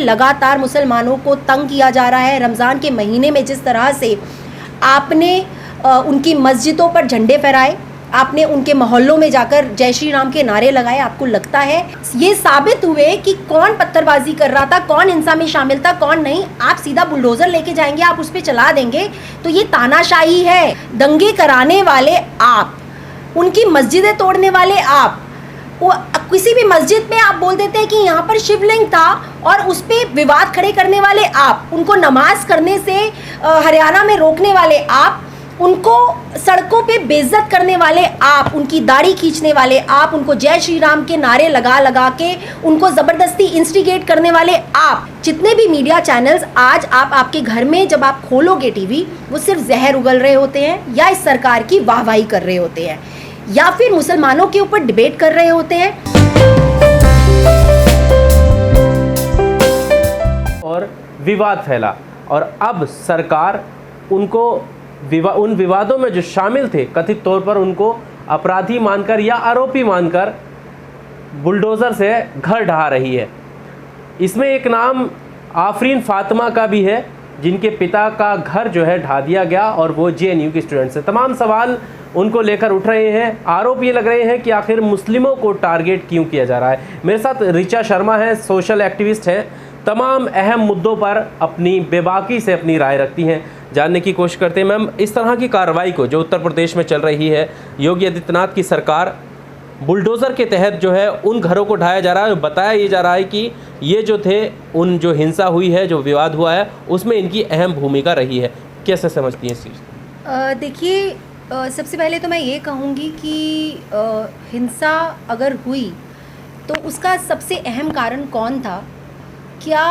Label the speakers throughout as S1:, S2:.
S1: लगातार मुसलमानों को तंग किया जा रहा है। रमज़ान के महीने में जिस तरह से आपने उनकी मस्जिदों पर झंडे फहराए, आपने उनके मोहल्लों में जाकर जय श्री राम के नारे लगाए, आपको लगता है ये साबित हुए कि कौन पत्थरबाजी कर रहा था, कौन हिंसा में शामिल था, कौन नहीं। आप सीधा बुलडोज़र लेके जाएंगे, आप उस पर चला देंगे, तो ये तानाशाही है। दंगे कराने वाले आप, उनकी मस्जिदें तोड़ने वाले आप, वो किसी भी मस्जिद में आप बोल देते हैं कि यहाँ पर शिवलिंग था और उस पर विवाद खड़े करने वाले आप, उनको नमाज करने से हरियाणा में रोकने वाले आप, उनको सड़कों पे बेइज्जत करने वाले आप, उनकी दाढ़ी खींचने वाले आप, उनको जय श्री राम के नारे लगा लगा के उनको ज़बरदस्ती इंस्टिगेट करने वाले आप। जितने भी मीडिया चैनल्स आज आप आपके घर में जब आप खोलोगे टीवी, वो सिर्फ जहर उगल रहे होते हैं या इस सरकार की वाहवाही कर रहे होते हैं या फिर मुसलमानों के ऊपर डिबेट कर रहे होते हैं।
S2: और विवाद फैला और अब सरकार उनको उन विवादों में जो शामिल थे कथित तौर पर उनको अपराधी मानकर या आरोपी मानकर बुलडोज़र से घर ढहा रही है। इसमें एक नाम आफरीन फातिमा का भी है, जिनके पिता का घर जो है ढा दिया गया और वो JNU के स्टूडेंट्स हैं। तमाम सवाल उनको लेकर उठ रहे हैं। आरोप ये लग रहे हैं कि आखिर मुस्लिमों को टारगेट क्यों किया जा रहा है। मेरे साथ ऋचा शर्मा है, सोशल एक्टिविस्ट हैं, तमाम अहम मुद्दों पर अपनी बेबाकी से अपनी राय रखती हैं। जानने की कोशिश करते हैं मैम, इस तरह की कार्रवाई को जो उत्तर प्रदेश में चल रही है, योगी आदित्यनाथ की सरकार बुलडोज़र के तहत जो है उन घरों को ढाया जा रहा है। बताया ये जा रहा है कि ये जो थे, उन जो हिंसा हुई है, जो विवाद हुआ है, उसमें इनकी अहम भूमिका रही है। कैसे समझती हैं इस चीज़?
S1: देखिए, सबसे पहले तो मैं ये कहूँगी कि हिंसा अगर हुई तो उसका सबसे अहम कारण कौन था। क्या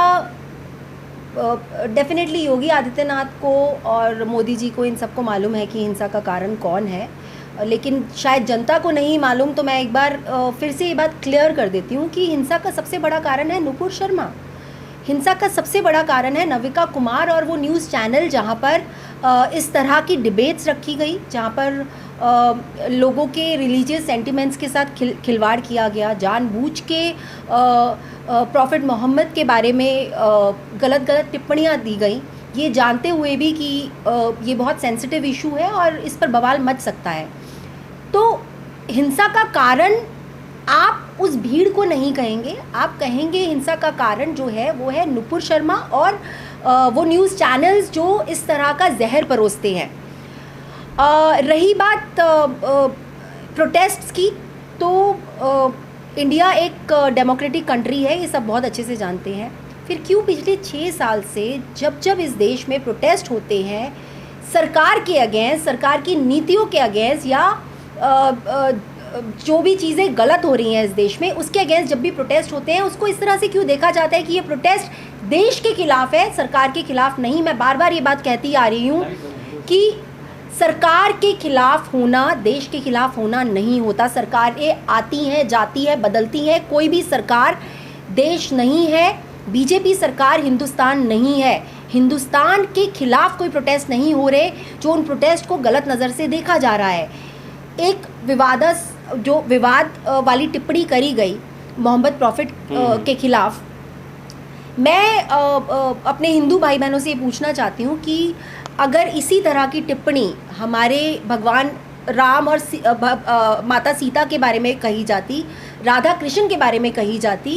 S1: डेफिनेटली योगी आदित्यनाथ को और मोदी जी को इन सबको मालूम है कि हिंसा का कारण कौन है, लेकिन शायद जनता को नहीं मालूम। तो मैं एक बार फिर से ये बात क्लियर कर देती हूँ कि हिंसा का सबसे बड़ा कारण है नुपुर शर्मा। हिंसा का सबसे बड़ा कारण है नविका कुमार और वो न्यूज़ चैनल जहाँ पर इस तरह की डिबेट्स रखी गई, जहाँ पर लोगों के रिलीजियस सेंटिमेंट्स के साथ खिलवाड़ किया गया, जानबूझ के प्रॉफिट मोहम्मद के बारे में गलत टिप्पणियाँ दी गई, ये जानते हुए भी कि ये बहुत सेंसिटिव इशू है और इस पर बवाल मच सकता है। तो हिंसा का कारण आप उस भीड़ को नहीं कहेंगे, आप कहेंगे हिंसा का कारण जो है वो है नुपुर शर्मा और वो न्यूज़ चैनल्स जो इस तरह का जहर परोसते हैं। रही बात प्रोटेस्ट्स की, तो इंडिया एक डेमोक्रेटिक कंट्री है, ये सब बहुत अच्छे से जानते हैं। फिर क्यों पिछले 6 साल से जब इस देश में प्रोटेस्ट होते हैं सरकार के अगेंस्ट, सरकार की नीतियों के अगेंस्ट या जो भी चीज़ें गलत हो रही हैं इस देश में, उसके अगेंस्ट जब भी प्रोटेस्ट होते हैं, उसको इस तरह से क्यों देखा जाता है कि ये प्रोटेस्ट देश के खिलाफ है, सरकार के खिलाफ नहीं। मैं बार बार ये बात कहती आ रही हूँ कि सरकार के खिलाफ होना देश के खिलाफ होना नहीं होता। सरकारें आती हैं, जाती है, बदलती हैं, कोई भी सरकार देश नहीं है। बीजेपी सरकार हिंदुस्तान नहीं है। हिंदुस्तान के खिलाफ कोई प्रोटेस्ट नहीं हो रहे, जो उन प्रोटेस्ट को गलत नज़र से देखा जा रहा है। एक विवाद वाली टिप्पणी करी गई मोहम्मद प्रॉफिट के खिलाफ, मैं अपने हिंदू भाई बहनों से ये पूछना चाहती हूँ कि अगर इसी तरह की टिप्पणी हमारे भगवान राम और माता सीता के बारे में कही जाती, राधा कृष्ण के बारे में कही जाती,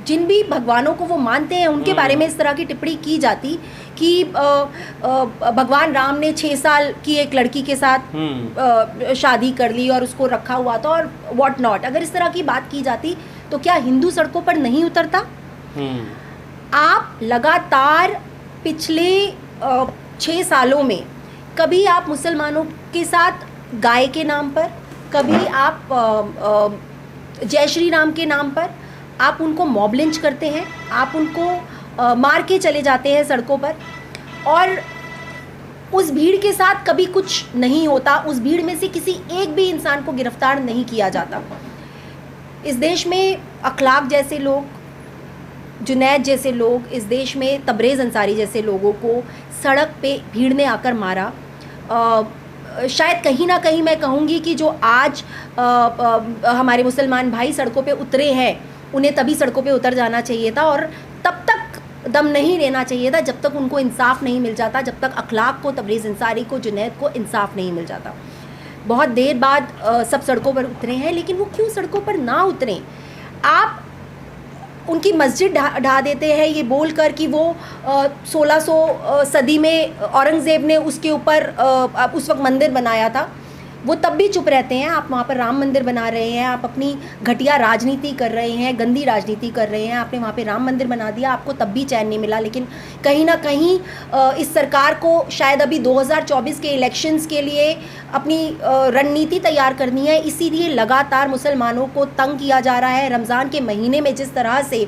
S1: जिन भी भगवानों को वो मानते हैं उनके बारे में इस तरह की टिप्पणी की जाती कि भगवान राम ने 6 साल की एक लड़की के साथ शादी कर ली और उसको रखा हुआ था और व्हाट नॉट, अगर इस तरह की बात की जाती तो क्या हिंदू सड़कों पर नहीं उतरता? आप लगातार पिछले 6 सालों में कभी आप मुसलमानों के साथ गाय के नाम पर, कभी आप जय श्री राम के नाम पर आप उनको मॉब लिंच करते हैं, आप उनको मार के चले जाते हैं सड़कों पर, और उस भीड़ के साथ कभी कुछ नहीं होता, उस भीड़ में से किसी एक भी इंसान को गिरफ्तार नहीं किया जाता। इस देश में अखलाक जैसे लोग, जुनैद जैसे लोग, इस देश में तबरेज़ अंसारी जैसे लोगों को सड़क पे भीड़ ने आकर मारा। शायद कहीं ना कहीं मैं कहूँगी कि जो आज हमारे मुसलमान भाई सड़कों पे उतरे हैं, उन्हें तभी सड़कों पे उतर जाना चाहिए था और तब तक दम नहीं लेना चाहिए था जब तक उनको इंसाफ नहीं मिल जाता, जब तक अखलाक को, तबरेज़ अंसारी को, जुनैद को इंसाफ नहीं मिल जाता। बहुत देर बाद सब सड़कों पर उतरे हैं, लेकिन वो क्यों सड़कों पर ना उतरें? आप उनकी मस्जिद ढा देते हैं ये बोलकर कि वो 1600 सदी में औरंगज़ेब ने उसके ऊपर उस वक्त मंदिर बनाया था। वो तब भी चुप रहते हैं। आप वहाँ पर राम मंदिर बना रहे हैं, आप अपनी घटिया राजनीति कर रहे हैं, गंदी राजनीति कर रहे हैं। आपने वहाँ पे राम मंदिर बना दिया, आपको तब भी चैन नहीं मिला। लेकिन कहीं ना कहीं इस सरकार को शायद अभी 2024 के इलेक्शंस के लिए अपनी रणनीति तैयार करनी है, इसीलिए लगातार मुसलमानों को तंग किया जा रहा है। रमज़ान के महीने में जिस तरह से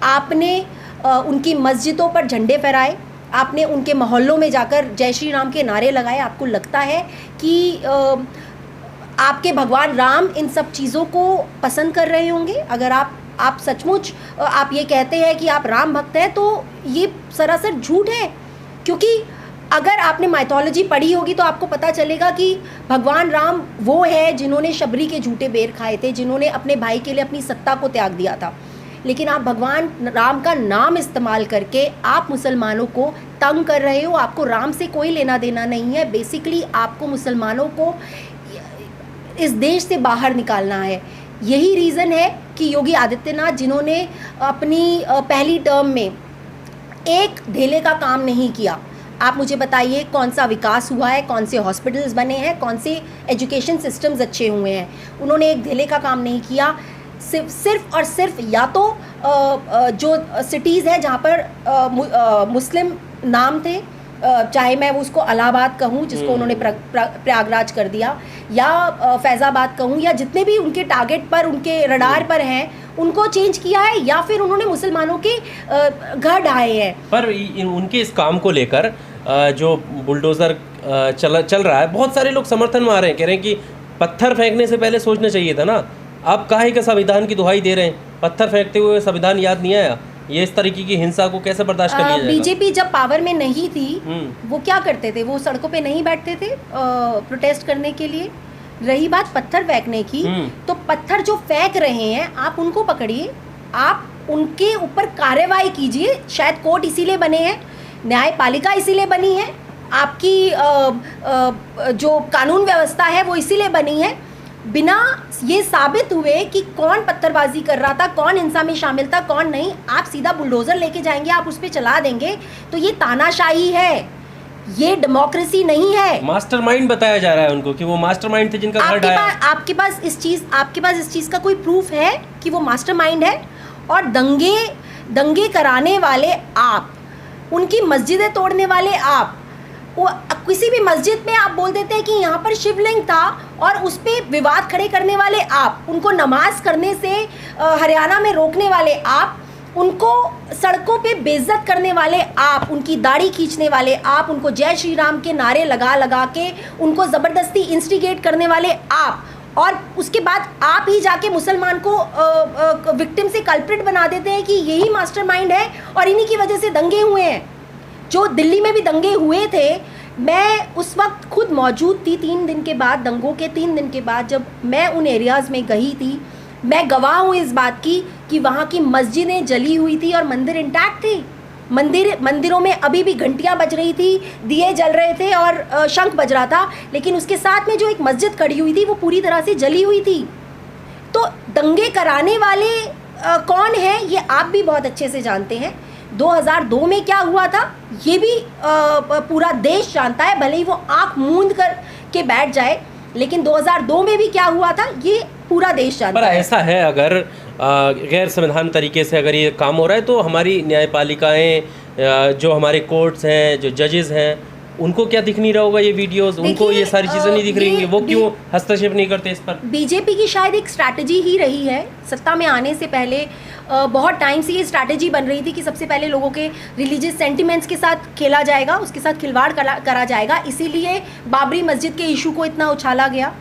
S1: आपने उनकी मस्जिदों पर झंडे फहराए, आपने उनके मोहल्लों में जाकर जय श्री राम के नारे लगाए, आपको लगता है कि आपके भगवान राम इन सब चीज़ों को पसंद कर रहे होंगे? अगर आप सचमुच आप ये कहते हैं कि आप राम भक्त हैं, तो ये सरासर झूठ है। क्योंकि अगर आपने माइथोलॉजी पढ़ी होगी तो आपको पता चलेगा कि भगवान राम वो है जिन्होंने शबरी के झूठे बेर खाए थे, जिन्होंने अपने भाई के लिए अपनी सत्ता को त्याग दिया था। लेकिन आप भगवान राम का नाम इस्तेमाल करके आप मुसलमानों को तंग कर रहे हो। आपको राम से कोई लेना देना नहीं है। बेसिकली आपको मुसलमानों को इस देश से बाहर निकालना है। यही रीज़न है कि योगी आदित्यनाथ, जिन्होंने अपनी पहली टर्म में एक धेले का काम नहीं किया, आप मुझे बताइए कौन सा विकास हुआ है, कौन से हॉस्पिटल्स बने हैं, कौन से एजुकेशन सिस्टम्स अच्छे हुए हैं? उन्होंने एक धेले का काम नहीं किया। सिर्फ और सिर्फ या तो जो सिटीज़ है जहाँ पर मुस्लिम नाम थे, चाहे मैं वो उसको इलाहाबाद कहूँ जिसको उन्होंने प्रयागराज कर दिया, या फैज़ाबाद कहूँ, या जितने भी उनके टारगेट पर, उनके रडार पर हैं, उनको चेंज किया है, या फिर उन्होंने मुसलमानों के घर ढाए हैं।
S2: पर उनके इस काम को लेकर जो बुलडोज़र चल रहा है, बहुत सारे लोग समर्थन में आ रहे हैं, कह रहे हैं कि पत्थर फेंकने से पहले सोचना चाहिए था ना। आप काहे का संविधान की दुहाई दे रहे हैं? पत्थर फेंकते हुए संविधान याद नहीं आया? ये इस तरीके की हिंसा को कैसे बर्दाश्त कर लिया जाएगा?
S1: बीजेपी जब पावर में नहीं थी वो क्या करते थे? वो सड़कों पे नहीं बैठते थे प्रोटेस्ट करने के लिए। रही बात पत्थर फेंकने की, तो पत्थर जो फेंक रहे हैं आप उनको पकड़िए, आप उनके ऊपर कार्रवाई कीजिए। शायद कोर्ट इसीलिए बने हैं, न्यायपालिका इसीलिए बनी है, आपकी जो कानून व्यवस्था है वो इसीलिए बनी है। बिना ये साबित हुए कि कौन पत्थरबाजी कर रहा था, कौन हिंसा में शामिल था, कौन नहीं, आप सीधा बुलडोज़र लेके जाएंगे, आप उस पर चला देंगे, तो ये तानाशाही है, ये डेमोक्रेसी नहीं है।
S2: मास्टरमाइंड बताया जा रहा है उनको कि वो मास्टरमाइंड थे जिनका घर ढाया।
S1: आपके पास इस चीज़ का कोई प्रूफ है कि वो मास्टरमाइंड है? और दंगे कराने वाले आप, उनकी मस्जिदें तोड़ने वाले आप, वो किसी भी मस्जिद में आप बोल देते हैं कि यहाँ पर शिवलिंग था और उस पर विवाद खड़े करने वाले आप, उनको नमाज करने से हरियाणा में रोकने वाले आप, उनको सड़कों पे बेइज्जत करने वाले आप, उनकी दाढ़ी खींचने वाले आप, उनको जय श्री राम के नारे लगा के उनको ज़बरदस्ती इंस्टिगेट करने वाले आप, और उसके बाद आप ही जाके मुसलमान को विक्टिम से कल्प्रिट बना देते हैं कि यही मास्टरमाइंड है और इन्हीं की वजह से दंगे हुए हैं। जो दिल्ली में भी दंगे हुए थे, मैं उस वक्त खुद मौजूद थी। 3 दिन के बाद, दंगों के 3 दिन के बाद जब मैं उन एरियाज़ में गई थी, मैं गवाह हूँ इस बात की कि वहाँ की मस्जिदें जली हुई थी और मंदिर इंटैक्ट थे। मंदिरों में अभी भी घंटियाँ बज रही थी, दिए जल रहे थे और शंख बज रहा था, लेकिन उसके साथ में जो एक मस्जिद खड़ी हुई थी वो पूरी तरह से जली हुई थी। तो दंगे कराने वाले कौन हैं ये आप भी बहुत अच्छे से जानते हैं। 2002 में क्या हुआ था ये भी पूरा देश जानता है, भले ही वो आंख मूंद कर के बैठ जाए, लेकिन 2002 में भी क्या हुआ था ये पूरा देश जानता है।
S2: पर ऐसा है, अगर गैर संवैधानिक तरीके से अगर ये काम हो रहा है तो हमारी न्यायपालिकाएं, जो हमारे कोर्ट्स हैं, जो जजेस हैं, उनको क्या दिख नहीं रहा होगा ये वीडियोस? उनको ये सारी चीज़ें नहीं दिख रही होंगी? वो क्यों हस्तक्षेप नहीं करते इस पर?
S1: बीजेपी की शायद एक स्ट्रैटेजी ही रही है। सत्ता में आने से पहले बहुत टाइम से ये स्ट्रैटेजी बन रही थी कि सबसे पहले लोगों के रिलीजियस सेंटिमेंट्स के साथ खेला जाएगा, उसके साथ खिलवाड़ करा जाएगा। इसीलिए बाबरी मस्जिद के इशू को इतना उछाला गया।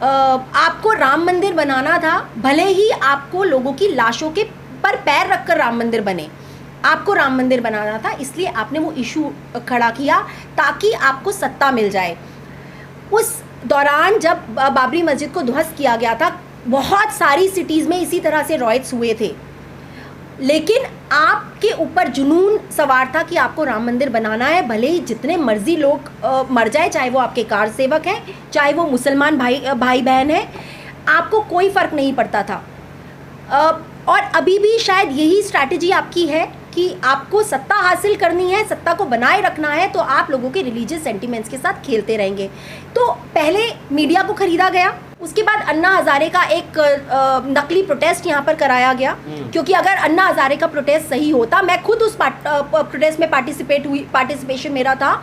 S1: आपको राम मंदिर बनाना था, भले ही आपको लोगों की लाशों के पर पैर रखकर राम मंदिर बने, आपको राम मंदिर बनाना था, इसलिए आपने वो इशू खड़ा किया ताकि आपको सत्ता मिल जाए। उस दौरान जब बाबरी मस्जिद को ध्वस्त किया गया था, बहुत सारी सिटीज़ में इसी तरह से रॉयट्स हुए थे, लेकिन आपके ऊपर जुनून सवार था कि आपको राम मंदिर बनाना है, भले ही जितने मर्जी लोग मर जाए, चाहे वो आपके कार सेवक हैं, चाहे वो मुसलमान भाई बहन हैं, आपको कोई फ़र्क नहीं पड़ता था। और अभी भी शायद यही स्ट्रैटेजी आपकी है कि आपको सत्ता हासिल करनी है, सत्ता को बनाए रखना है, तो आप लोगों के रिलीजियस सेंटिमेंट्स के साथ खेलते रहेंगे। तो पहले मीडिया को खरीदा गया, उसके बाद अन्ना हज़ारे का एक नकली प्रोटेस्ट यहाँ पर कराया गया, क्योंकि अगर अन्ना हज़ारे का प्रोटेस्ट सही होता, मैं खुद उस प्रोटेस्ट में पार्टिसिपेशन मेरा था,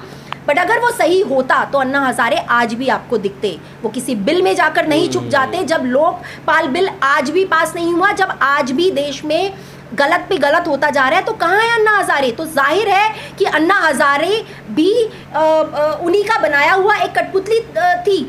S1: बट अगर वो सही होता तो अन्ना हज़ारे आज भी आपको दिखते। वो किसी बिल में जाकर नहीं छुप जाते। जब लोकपाल बिल आज भी पास नहीं हुआ, जब आज भी देश में गलत पे गलत होता जा रहा है, तो कहाँ है अन्ना हज़ारे? तो जाहिर है कि अन्ना हज़ारे भी उन्हीं का बनाया हुआ एक कठपुतली थी,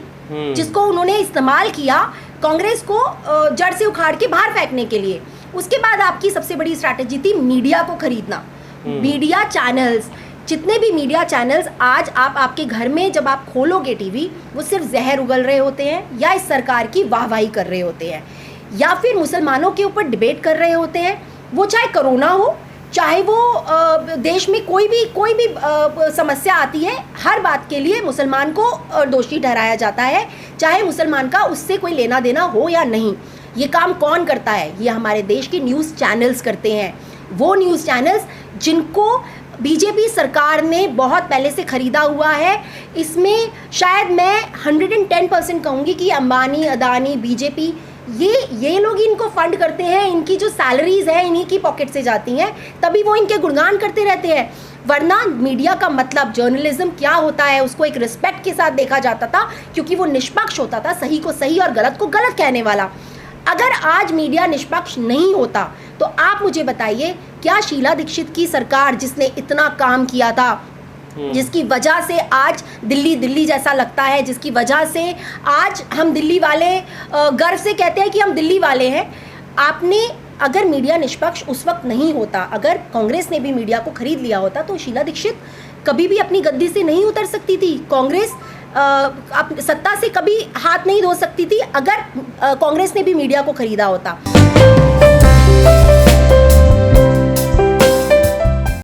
S1: जिसको उन्होंने इस्तेमाल किया कांग्रेस को जड़ से उखाड़ के बाहर फेंकने के लिए। उसके बाद आपकी सबसे बड़ी स्ट्रैटेजी थी मीडिया को खरीदना। मीडिया चैनल्स, जितने भी मीडिया चैनल्स आज आपके घर में जब आप खोलोगे टीवी, वो सिर्फ जहर उगल रहे होते हैं, या इस सरकार की वाहवाही कर रहे होते हैं, या फिर मुसलमानों के ऊपर डिबेट कर रहे होते हैं। वो चाहे कोरोना हो, चाहे वो देश में कोई भी समस्या आती है, हर बात के लिए मुसलमान को दोषी ठहराया जाता है, चाहे मुसलमान का उससे कोई लेना देना हो या नहीं। ये काम कौन करता है? ये हमारे देश के न्यूज़ चैनल्स करते हैं। वो न्यूज़ चैनल्स जिनको बीजेपी सरकार ने बहुत पहले से ख़रीदा हुआ है। इसमें शायद मैं 110% कहूँगी कि अंबानी, अदानी, बीजेपी, ये लोग इनको फंड करते हैं। इनकी जो सैलरीज है इन्हीं की पॉकेट से जाती हैं, तभी वो इनके गुणगान करते रहते हैं। वरना मीडिया का मतलब, जर्नलिज्म क्या होता है, उसको एक रिस्पेक्ट के साथ देखा जाता था, क्योंकि वो निष्पक्ष होता था, सही को सही और गलत को गलत कहने वाला। अगर आज मीडिया निष्पक्ष नहीं होता, तो आप मुझे बताइए, क्या शीला दीक्षित की सरकार, जिसने इतना काम किया था, जिसकी वजह से आज दिल्ली जैसा लगता है, जिसकी वजह से आज हम दिल्ली वाले गर्व से कहते हैं कि हम दिल्ली वाले हैं, आपने अगर मीडिया निष्पक्ष उस वक्त नहीं होता, अगर कांग्रेस ने भी मीडिया को खरीद लिया होता, तो शीला दीक्षित कभी भी अपनी गद्दी से नहीं उतर सकती थी। कांग्रेस सत्ता से कभी हाथ नहीं धो सकती थी, अगर कांग्रेस ने भी मीडिया को खरीदा होता।